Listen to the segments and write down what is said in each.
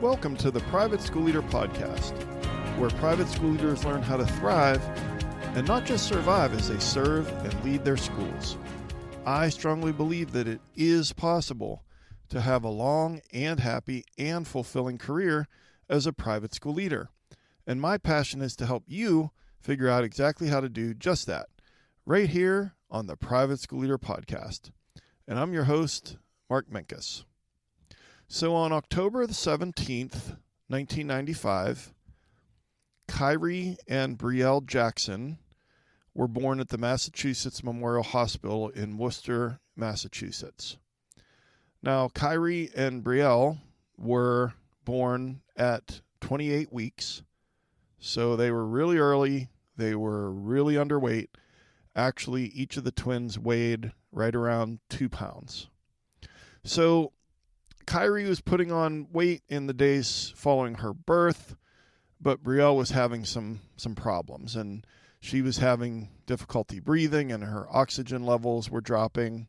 Welcome to the Private School Leader Podcast, where private school leaders learn how to thrive and not just survive as they serve and lead their schools. I strongly believe that it is possible to have a long and happy and fulfilling career as a private school leader. And my passion is to help you figure out exactly how to do just that, right here on the Private School Leader Podcast. And I'm your host, Mark Minkus. So on October the 17th, 1995, Kyrie and Brielle Jackson were born at the Massachusetts Memorial Hospital in Worcester, Massachusetts. Now, Kyrie and Brielle were born at 28 weeks, so they were really early. They were really underweight. Actually, each of the twins weighed right around 2 pounds. So Kyrie was putting on weight in the days following her birth, but Brielle was having some problems, and she was having difficulty breathing, and her oxygen levels were dropping.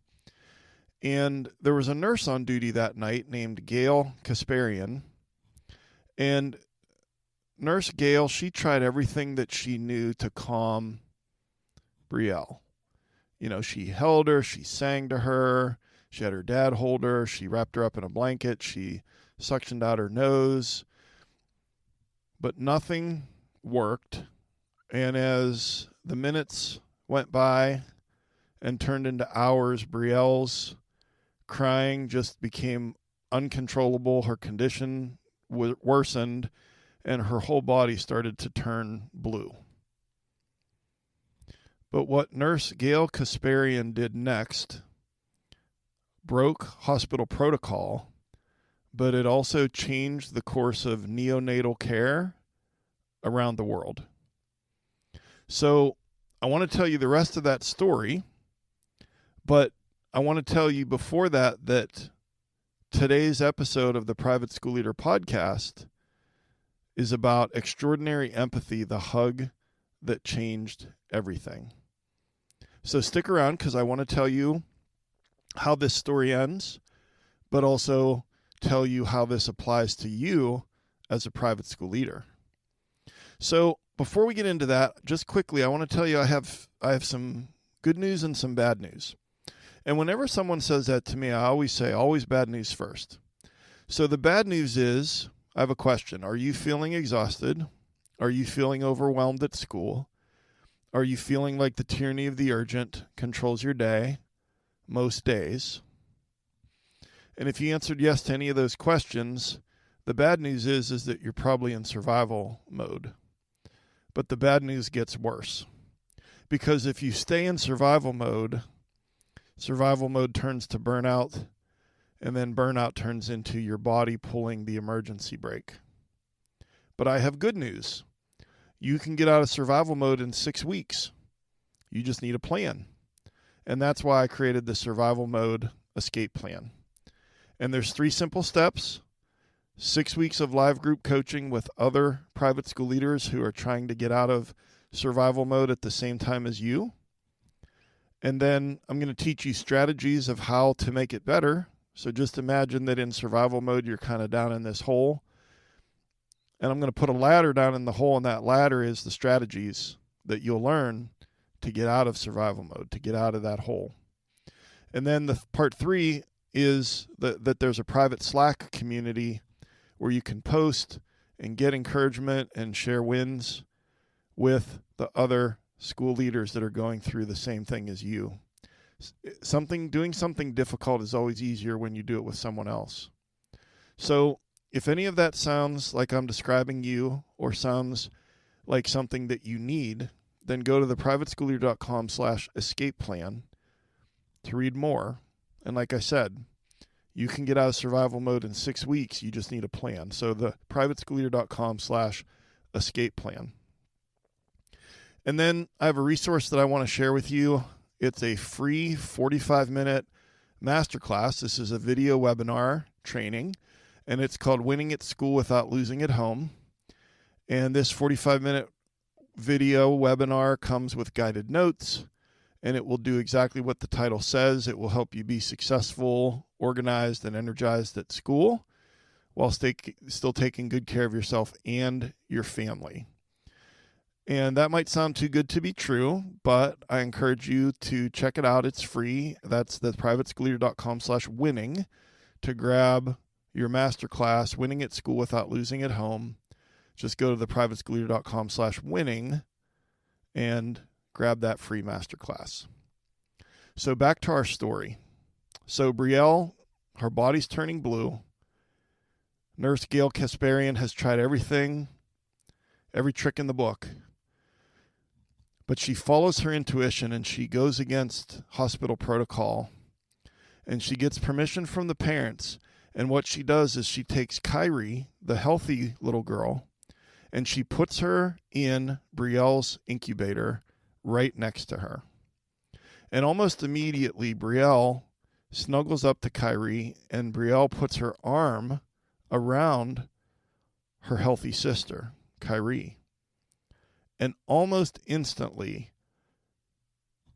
And there was a nurse on duty that night named Gayle Kasparian, and Nurse Gayle, she tried everything that she knew to calm Brielle. You know, she held her, she sang to her, she had her dad hold her, she wrapped her up in a blanket, she suctioned out her nose, but nothing worked. And as the minutes went by and turned into hours, Brielle's crying just became uncontrollable. Her condition worsened, and her whole body started to turn blue. But what Nurse Gayle Kasparian did next broke hospital protocol, but it also changed the course of neonatal care around the world. So I want to tell you the rest of that story, but I want to tell you before that today's episode of the Private School Leader Podcast is about extraordinary empathy, the hug that changed everything. So stick around, because I want to tell you how this story ends, but also tell you how this applies to you as a private school leader. So before we get into that, just quickly, I want to tell you I have some good news and some bad news. And whenever someone says that to me, I always say, always bad news first. So the bad news is, I have a question. Are you feeling exhausted? Are you feeling overwhelmed at school? Are you feeling like the tyranny of the urgent controls your day most days? And if you answered yes to any of those questions, the bad news is that you're probably in survival mode. But the bad news gets worse. Because if you stay in survival mode turns to burnout, and then burnout turns into your body pulling the emergency brake. But I have good news. You can get out of survival mode in 6 weeks. You just need a plan. And that's why I created the survival mode escape plan. And there's 3 simple steps: 6 weeks of live group coaching with other private school leaders who are trying to get out of survival mode at the same time as you. And then I'm going to teach you strategies of how to make it better. So just imagine that in survival mode, you're kind of down in this hole. And I'm going to put a ladder down in the hole, and that ladder is the strategies that you'll learn to get out of survival mode, to get out of that hole. And then the part 3 is that there's a private Slack community where you can post and get encouragement and share wins with the other school leaders that are going through the same thing as you. Doing something difficult is always easier when you do it with someone else. So if any of that sounds like I'm describing you, or sounds like something that you need, then go to theprivateschoolleader.com/escape plan to read more. And like I said, you can get out of survival mode in 6 weeks. You just need a plan. So the privateschoolleader.com/escape plan. And then I have a resource that I want to share with you. It's a free 45-minute masterclass. This is a video webinar training, and it's called Winning at School Without Losing at Home. And this 45-minute video webinar comes with guided notes, and it will do exactly what the title says. It will help you be successful, organized, and energized at school while still taking good care of yourself and your family. And that might sound too good to be true, but I encourage you to check it out. It's free. That's the privateschoolleader.com/winning to grab your masterclass, Winning at School Without Losing at Home. Just go to the privateschoolleader.com/winning and grab that free masterclass. So back to our story. So Brielle, her body's turning blue. Nurse Gayle Kasparian has tried everything, every trick in the book. But she follows her intuition and she goes against hospital protocol. And she gets permission from the parents. And what she does is she takes Kyrie, the healthy little girl, and she puts her in Brielle's incubator right next to her. And almost immediately, Brielle snuggles up to Kyrie, and Brielle puts her arm around her healthy sister, Kyrie. And almost instantly,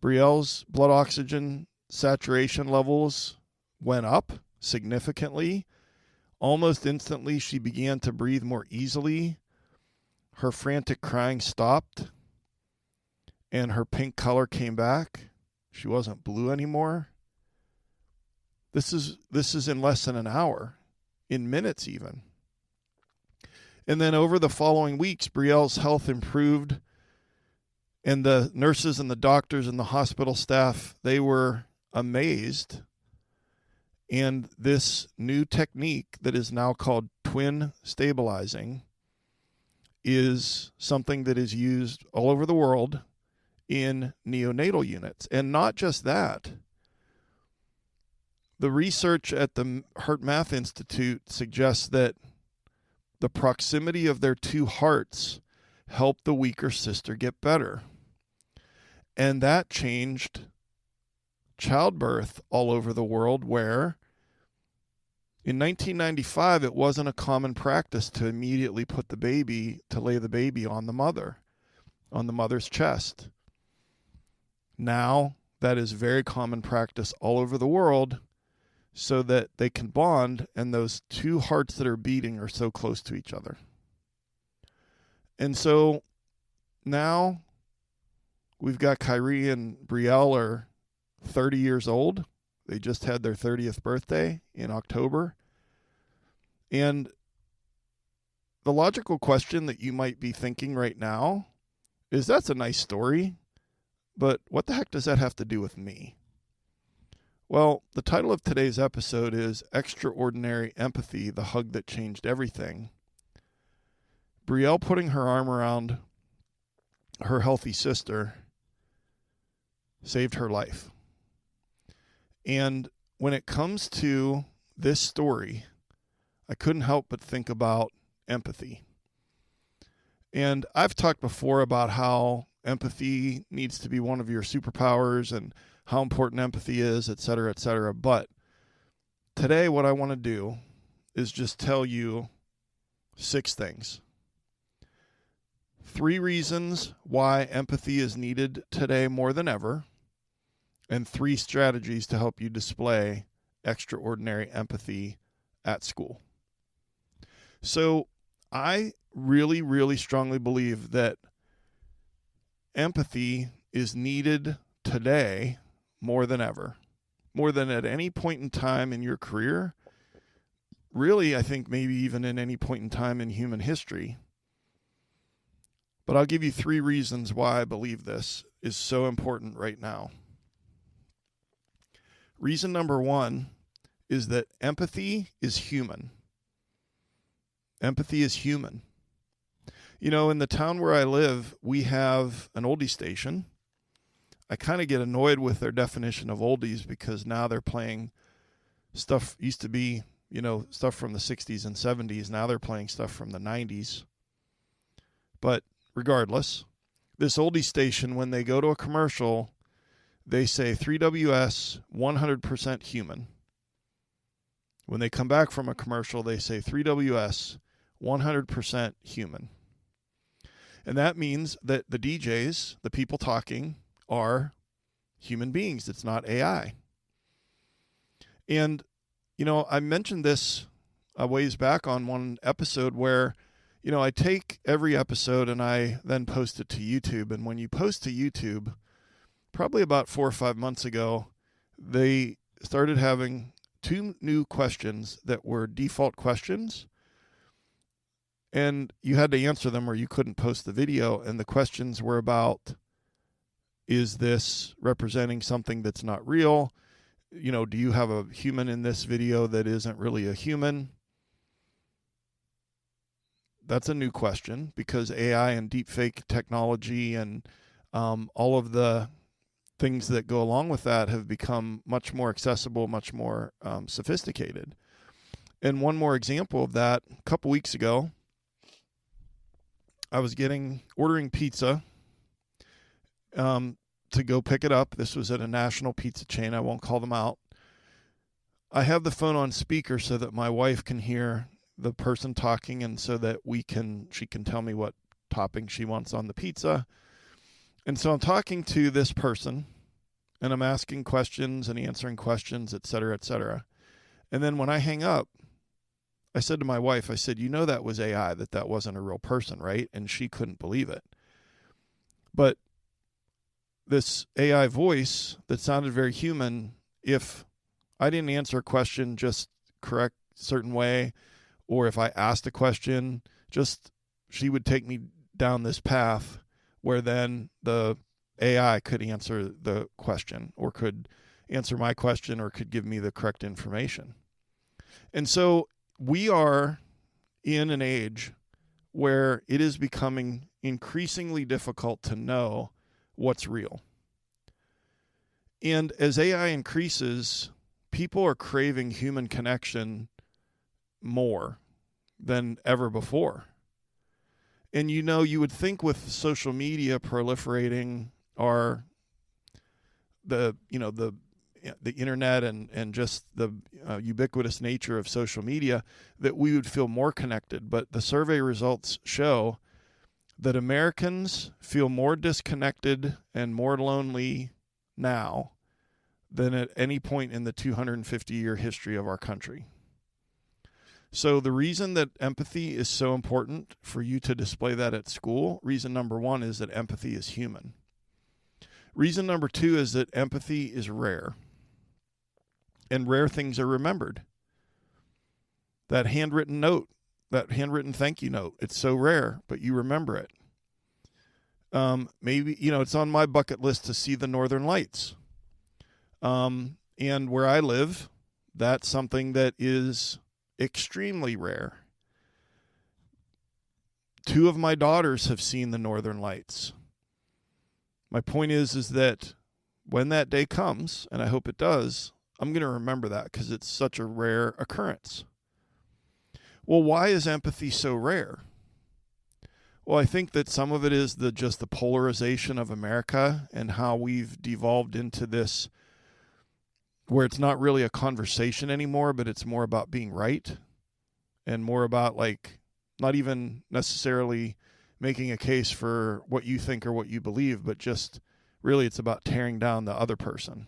Brielle's blood oxygen saturation levels went up significantly. Almost instantly, she began to breathe more easily. Her frantic crying stopped, and her pink color came back. She wasn't blue anymore. This is in less than an hour, in minutes even. And then over the following weeks, Brielle's health improved, and the nurses and the doctors and the hospital staff, they were amazed. And this new technique that is now called twin stabilizing is something that is used all over the world in neonatal units. And not just that. The research at the Heart Math Institute suggests that the proximity of their two hearts helped the weaker sister get better. And that changed childbirth all over the world, where in 1995, it wasn't a common practice to immediately lay the baby on the mother's chest. Now, that is very common practice all over the world, so that they can bond, and those two hearts that are beating are so close to each other. And so now we've got Kyrie and Brielle are 30 years old. They just had their 30th birthday in October. And the logical question that you might be thinking right now is, that's a nice story, but what the heck does that have to do with me? Well, the title of today's episode is Extraordinary Empathy, the Hug That Changed Everything. Brielle putting her arm around her healthy sister saved her life. And when it comes to this story, I couldn't help but think about empathy. And I've talked before about how empathy needs to be one of your superpowers and how important empathy is, et cetera, et cetera. But today what I want to do is just tell you 6 things. 3 reasons why empathy is needed today more than ever, and 3 strategies to help you display extraordinary empathy at school. So I really, really strongly believe that empathy is needed today more than ever, more than at any point in time in your career. Really, I think maybe even in any point in time in human history. But I'll give you 3 reasons why I believe this is so important right now. Reason number 1 is that empathy is human. Empathy is human. You know, in the town where I live, we have an oldie station. I kind of get annoyed with their definition of oldies, because now they're playing stuff used to be, stuff from the 60s and 70s. Now they're playing stuff from the 90s. But regardless, this oldie station, when they go to a commercial, they say 3WS, 100% human. When they come back from a commercial, they say 3WS, 100% human. And that means that the DJs, the people talking, are human beings. It's not AI. And, I mentioned this a ways back on one episode where, I take every episode and I then post it to YouTube. And when you post to YouTube, probably about 4 or 5 months ago, they started having 2 new questions that were default questions. And you had to answer them or you couldn't post the video. And the questions were about, is this representing something that's not real? Do you have a human in this video that isn't really a human? That's a new question because AI and deepfake technology and all of the things that go along with that have become much more accessible, much more sophisticated. And one more example of that, a couple weeks ago, I was ordering pizza to go pick it up. This was at a national pizza chain. I won't call them out. I have the phone on speaker so that my wife can hear the person talking and so that she can tell me what topping she wants on the pizza. And so I'm talking to this person and I'm asking questions and answering questions, et cetera, et cetera. And then when I hang up, I said to my wife, that was AI, that wasn't a real person, right? And she couldn't believe it. But this AI voice that sounded very human, if I didn't answer a question just correct certain way, or if I asked a question, she would take me down this path where then the AI could answer the question or could answer my question or could give me the correct information. And so we are in an age where it is becoming increasingly difficult to know what's real. And as AI increases, people are craving human connection more than ever before. And you would think with social media proliferating or the internet and just the ubiquitous nature of social media that we would feel more connected. But the survey results show that Americans feel more disconnected and more lonely now than at any point in the 250-year history of our country. So the reason that empathy is so important for you to display that at school, reason number 1 is that empathy is human. Reason number 2 is that empathy is rare. And rare things are remembered. That handwritten note, that handwritten thank you note, it's so rare, but you remember it. Maybe, it's on my bucket list to see the Northern Lights. And where I live, that's something that is extremely rare. 2 of my daughters have seen the Northern Lights. My point is that when that day comes, and I hope it does, I'm going to remember that because it's such a rare occurrence. Well, why is empathy so rare? Well, I think that some of it is just the polarization of America and how we've devolved into this where it's not really a conversation anymore, but it's more about being right and more about not even necessarily making a case for what you think or what you believe, but just really it's about tearing down the other person.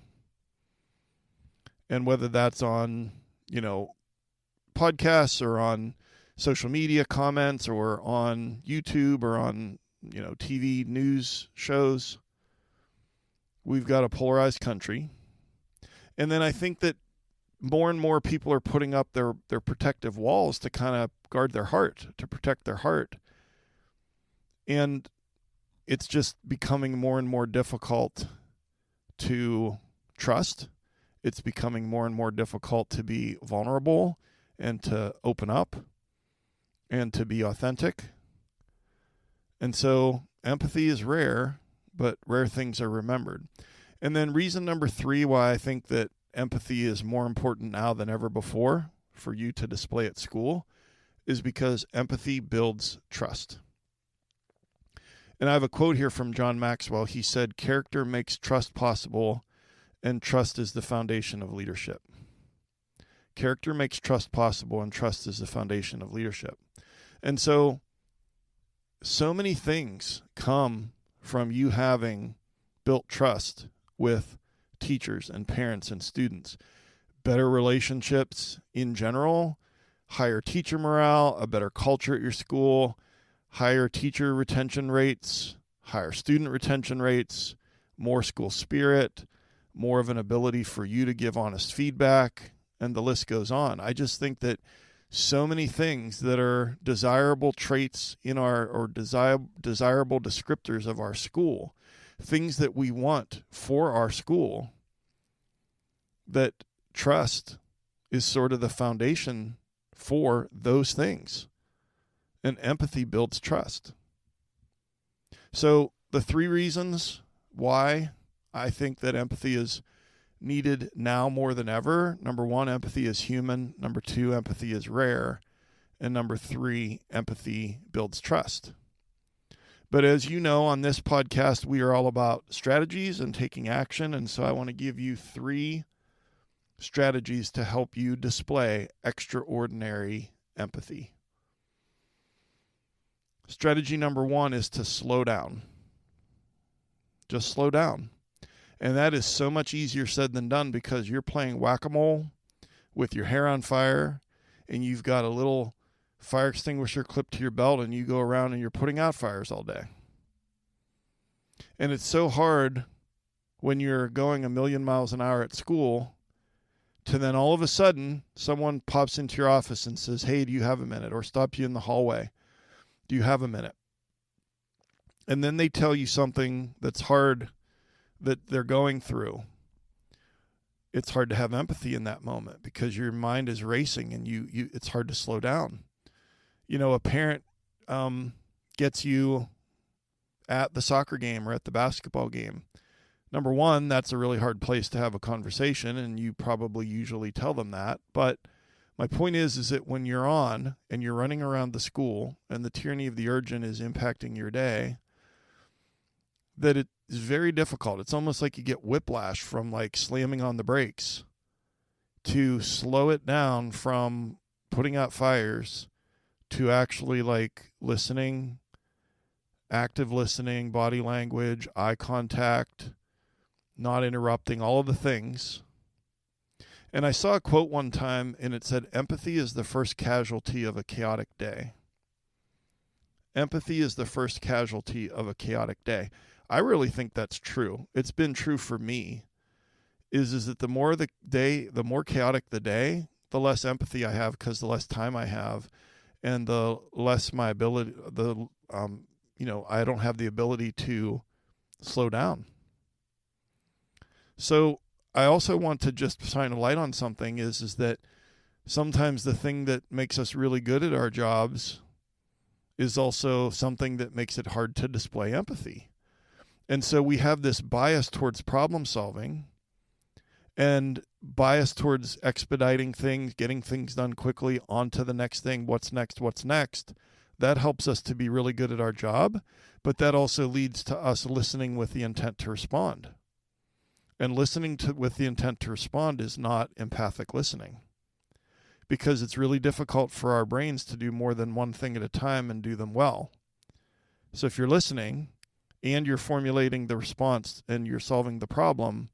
And whether that's on, podcasts or on social media comments or on YouTube or on, TV news shows, we've got a polarized country. And then I think that more and more people are putting up their protective walls to kind of guard their heart, to protect their heart. And it's just becoming more and more difficult to trust. It's becoming more and more difficult to be vulnerable and to open up and to be authentic. And so empathy is rare, but rare things are remembered. And then reason number 3 why I think that empathy is more important now than ever before for you to display at school is because empathy builds trust. And I have a quote here from John Maxwell. He said, "Character makes trust possible, and trust is the foundation of leadership." Character makes trust possible, and trust is the foundation of leadership. And so many things come from you having built trust with teachers and parents and students. Better relationships in general, higher teacher morale, a better culture at your school, higher teacher retention rates, higher student retention rates, more school spirit, more of an ability for you to give honest feedback, and the list goes on. I just think that so many things that are desirable traits in or desirable descriptors of our school, things that we want for our school, that trust is sort of the foundation for those things. And empathy builds trust. So the 3 reasons why I think that empathy is needed now more than ever. Number 1, empathy is human. Number 2, empathy is rare. And number 3, empathy builds trust. But as you know, on this podcast, we are all about strategies and taking action. And so I want to give you 3 strategies to help you display extraordinary empathy. Strategy number 1 is to slow down. Just slow down. And that is so much easier said than done, because you're playing whack-a-mole with your hair on fire and you've got a little fire extinguisher clipped to your belt and you go around and you're putting out fires all day. And it's so hard when you're going 1,000,000 miles an hour at school to then all of a sudden someone pops into your office and says, "Hey, do you have a minute?" Or stops you in the hallway. "Do you have a minute?" And then they tell you something that's hard that they're going through. It's hard to have empathy in that moment because your mind is racing and it's hard to slow down. You know, a parent gets you at the soccer game or at the basketball game. Number 1, that's a really hard place to have a conversation, and you probably usually tell them that. But my point is that when you're on and you're running around the school and the tyranny of the urgent is impacting your day, that it is very difficult. It's almost like you get whiplash from like slamming on the brakes, to slow it down from putting out fires to actually like listening, active listening, body language, eye contact, not interrupting, all of the things. And I saw a quote one time and it said, "Empathy is the first casualty of a chaotic day." Empathy is the first casualty of a chaotic day. I really think that's true. It's been true for me. Is that the more the day, the more chaotic the day, the less empathy I have, because the less time I have, and the less my ability, I don't have the ability to slow down. So I also want to just shine a light on something is that sometimes the thing that makes us really good at our jobs is also something that makes it hard to display empathy. And so we have this bias towards problem solving and bias towards expediting things, getting things done quickly, on to the next thing, what's next. That helps us to be really good at our job, but that also leads to us listening with the intent to respond. And listening with the intent to respond is not empathic listening, because it's really difficult for our brains to do more than one thing at a time and do them well. So if you're listening and you're formulating the response and you're solving the problem,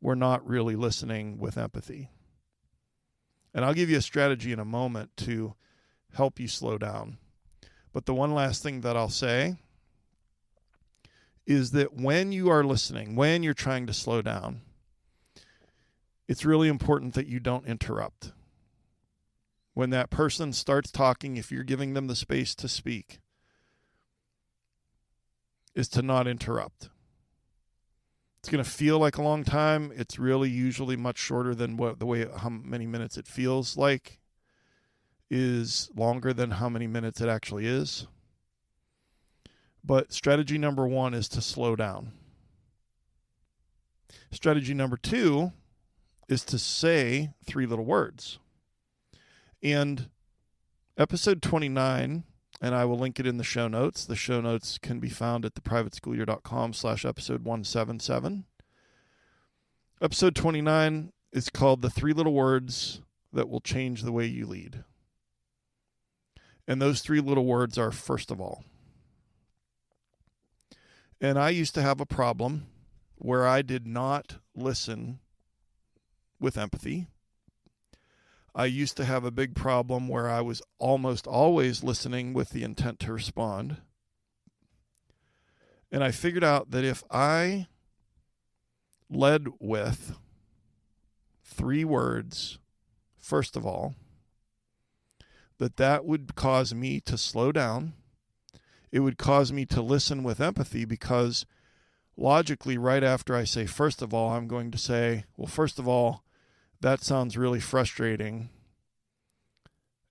we're not really listening with empathy. And I'll give you a strategy in a moment to help you slow down. But the one last thing that I'll say is that when you are listening, when you're trying to slow down, it's really important that you don't interrupt. When that person starts talking, if you're giving them the space to speak, is to not interrupt. It's going to feel like a long time. It's really usually much shorter than how many minutes it feels like is longer than how many minutes it actually is. But strategy number 1 is to slow down. Strategy number 2 is to say 3 little words. And episode 29, and I will link it in the show notes. The show notes can be found at theprivateschoolyear.com/episode 177. Episode 29 is called The 3 Little Words That Will Change the Way You Lead. And those 3 little words are, first of all. And I used to have a problem where I did not listen with empathy. I used to have a big problem where I was almost always listening with the intent to respond. And I figured out that if I led with 3 words, first of all, that would cause me to slow down. It would cause me to listen with empathy, because logically, right after I say, first of all, I'm going to say, well, first of all, that sounds really frustrating.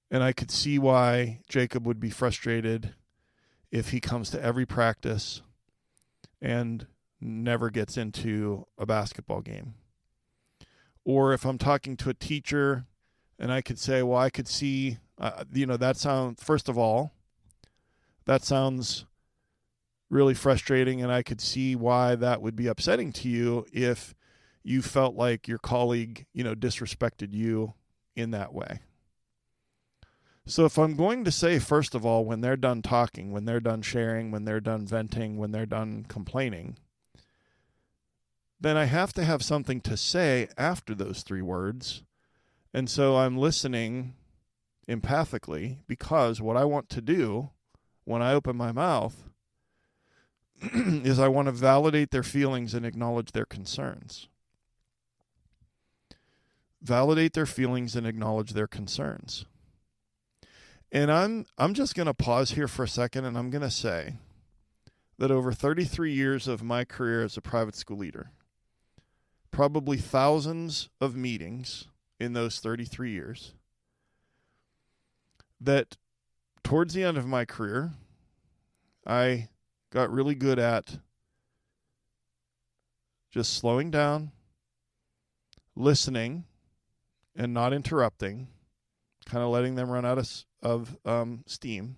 And I could see why Jacob would be frustrated if he comes to every practice and never gets into a basketball game. Or if I'm talking to a teacher and I could say, well, I could see, that sounds, first of all, that sounds really frustrating, and I could see why that would be upsetting to you if you felt like your colleague, disrespected you in that way. So if I'm going to say, first of all, when they're done talking, when they're done sharing, when they're done venting, when they're done complaining, then I have to have something to say after those 3 words. And so I'm listening empathically, because what I want to do when I open my mouth is I want to validate their feelings and acknowledge their concerns. Validate their feelings and acknowledge their concerns. And I'm just going to pause here for a second, and I'm going to say that over 33 years of my career as a private school leader, probably thousands of meetings in those 33 years, that towards the end of my career, I got really good at just slowing down, listening, and not interrupting, kind of letting them run out of steam,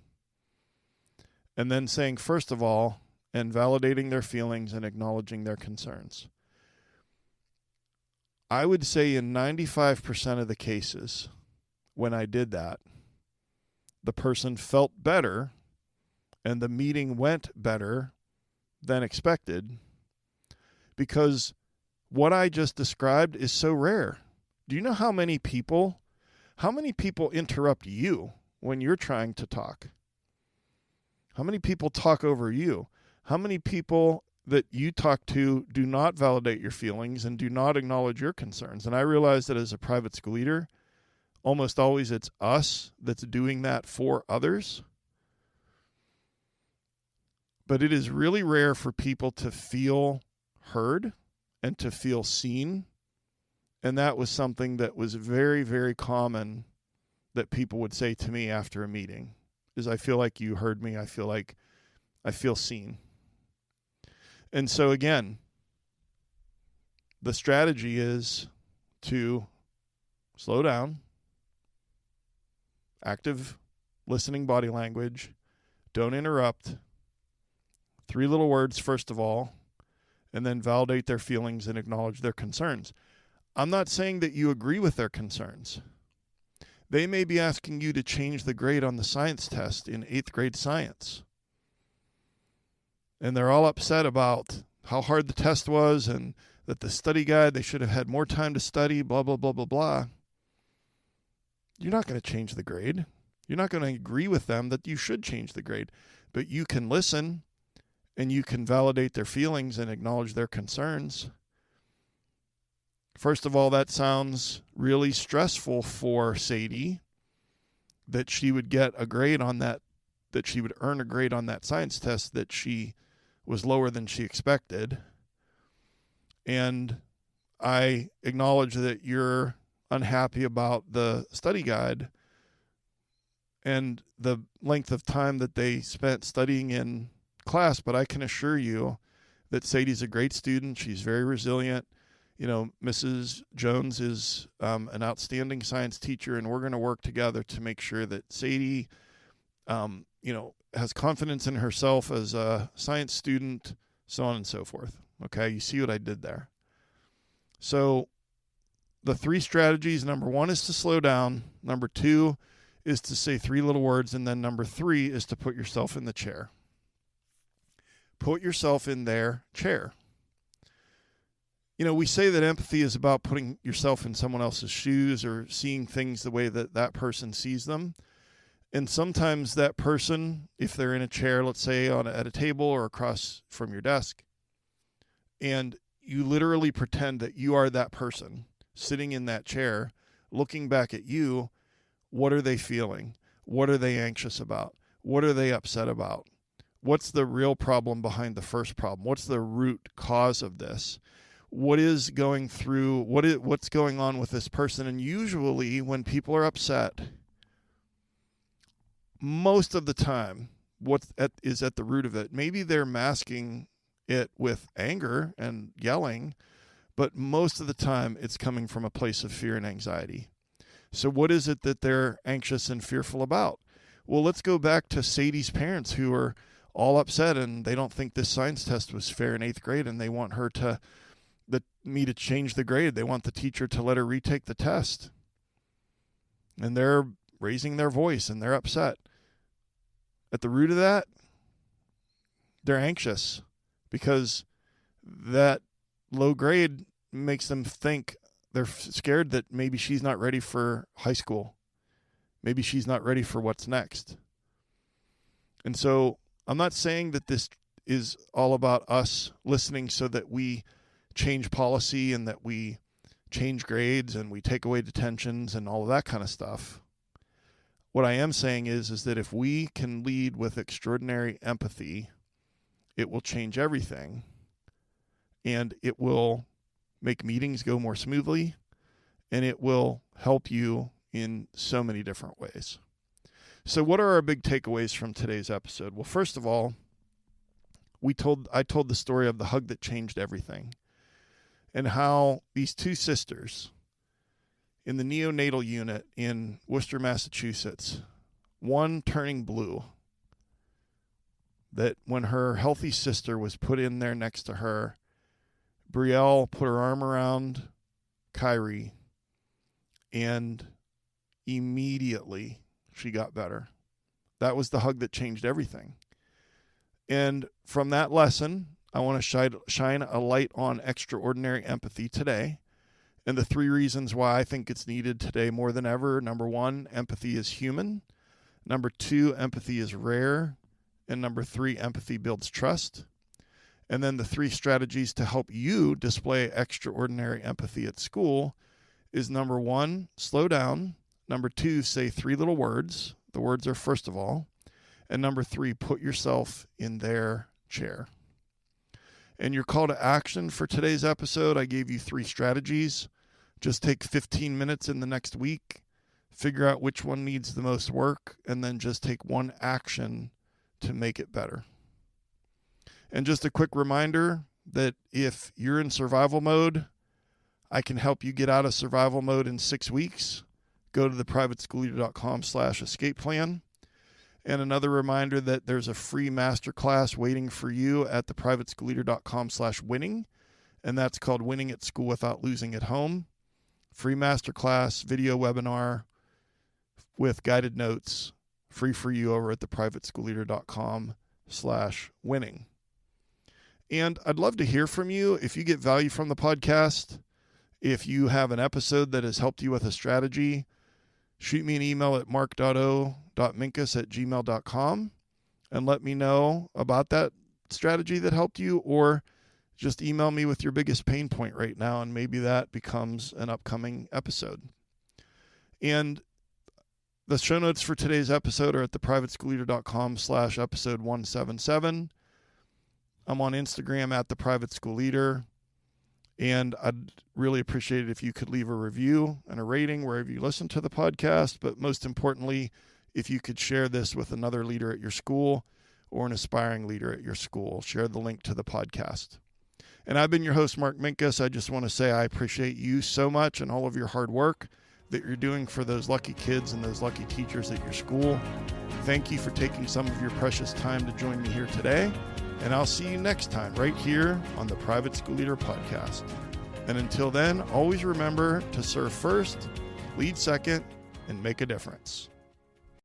and then saying, first of all, and validating their feelings and acknowledging their concerns. I would say in 95% of the cases when I did that, the person felt better and the meeting went better than expected, because what I just described is so rare. Do you know how many people interrupt you when you're trying to talk? How many people talk over you? How many people that you talk to do not validate your feelings and do not acknowledge your concerns? And I realize that as a private school leader, almost always it's us that's doing that for others. But it is really rare for people to feel heard and to feel seen. And that was something that was very, very common that people would say to me after a meeting, is I feel like you heard me. I feel seen. And so again, the strategy is to slow down, active listening body language, don't interrupt, 3 little words first of all, and then validate their feelings and acknowledge their concerns. I'm not saying that you agree with their concerns. They may be asking you to change the grade on the science test in 8th grade science. And they're all upset about how hard the test was and that the study guide, they should have had more time to study, blah, blah, blah, blah, blah. You're not going to change the grade. You're not going to agree with them that you should change the grade. But you can listen and you can validate their feelings and acknowledge their concerns. First of all, that sounds really stressful for Sadie, that she would get a grade on that she would earn a grade on that science test that she was lower than she expected. And I acknowledge that you're unhappy about the study guide and the length of time that they spent studying in class, but I can assure you that Sadie's a great student. She's very resilient. Mrs. Jones is an outstanding science teacher, and we're going to work together to make sure that Sadie, has confidence in herself as a science student, so on and so forth. Okay, you see what I did there. So the 3 strategies, number 1 is to slow down. Number 2 is to say 3 little words. And then number 3 is to put yourself in the chair. Put yourself in their chair. We say that empathy is about putting yourself in someone else's shoes or seeing things the way that that person sees them. And sometimes that person, if they're in a chair, let's say at a table or across from your desk, and you literally pretend that you are that person sitting in that chair, looking back at you, what are they feeling? What are they anxious about? What are they upset about? What's the real problem behind the first problem? What's the root cause of this? What's going on with this person? And usually when people are upset, most of the time, what is at the root of it, maybe they're masking it with anger and yelling, but most of the time it's coming from a place of fear and anxiety. So what is it that they're anxious and fearful about? Well, let's go back to Sadie's parents, who are all upset and they don't think this science test was fair in 8th grade, and they want me to change the grade. They want the teacher to let her retake the test. And they're raising their voice and they're upset. At the root of that, they're anxious because that low grade makes them think they're scared that maybe she's not ready for high school. Maybe she's not ready for what's next. And so I'm not saying that this is all about us listening so that we change policy and that we change grades and we take away detentions and all of that kind of stuff. What I am saying is that if we can lead with extraordinary empathy, it will change everything, and it will make meetings go more smoothly, and it will help you in so many different ways. So what are our big takeaways from today's episode? Well, first of all, I told the story of the hug that changed everything, and how these two sisters in the Neo-Natal unit in Worcester, Massachusetts, one turning blue, that when her healthy sister was put in there next to her, Brielle put her arm around Kyrie, and immediately she got better. That was the hug that changed everything. And from that lesson, I want to shine a light on extraordinary empathy today. And the 3 reasons why I think it's needed today more than ever. Number 1, empathy is human. Number 2, empathy is rare. And number 3, empathy builds trust. And then the 3 strategies to help you display extraordinary empathy at school is number 1, slow down. Number 2, say 3 little words. The words are first of all. And number 3, put yourself in their chair. And your call to action for today's episode, I gave you 3 strategies. Just take 15 minutes in the next week, figure out which one needs the most work, and then just take 1 action to make it better. And just a quick reminder that if you're in survival mode, I can help you get out of survival mode in 6 weeks. Go to theprivateschoolleader.com/escape plan. And another reminder that there's a free masterclass waiting for you at theprivateschoolleader.com/winning. And that's called Winning at School Without Losing at Home. Free masterclass, video webinar with guided notes, free for you over at theprivateschoolleader.com/winning. And I'd love to hear from you if you get value from the podcast. If you have an episode that has helped you with a strategy, shoot me an email at mark.o.minkus@gmail.com and let me know about that strategy that helped you, or just email me with your biggest pain point right now, and maybe that becomes an upcoming episode. And the show notes for today's episode are at theprivateschoolleader.com/episode 177. I'm on Instagram at theprivateschoolleader, and I'd really appreciate it if you could leave a review and a rating wherever you listen to the podcast, but most importantly, if you could share this with another leader at your school or an aspiring leader at your school. Share the link to the podcast. And I've been your host, Mark Minkus. I just want to say I appreciate you so much and all of your hard work that you're doing for those lucky kids and those lucky teachers at your school. Thank you for taking some of your precious time to join me here today. And I'll see you next time right here on the Private School Leader Podcast. And until then, always remember to serve first, lead second, and make a difference.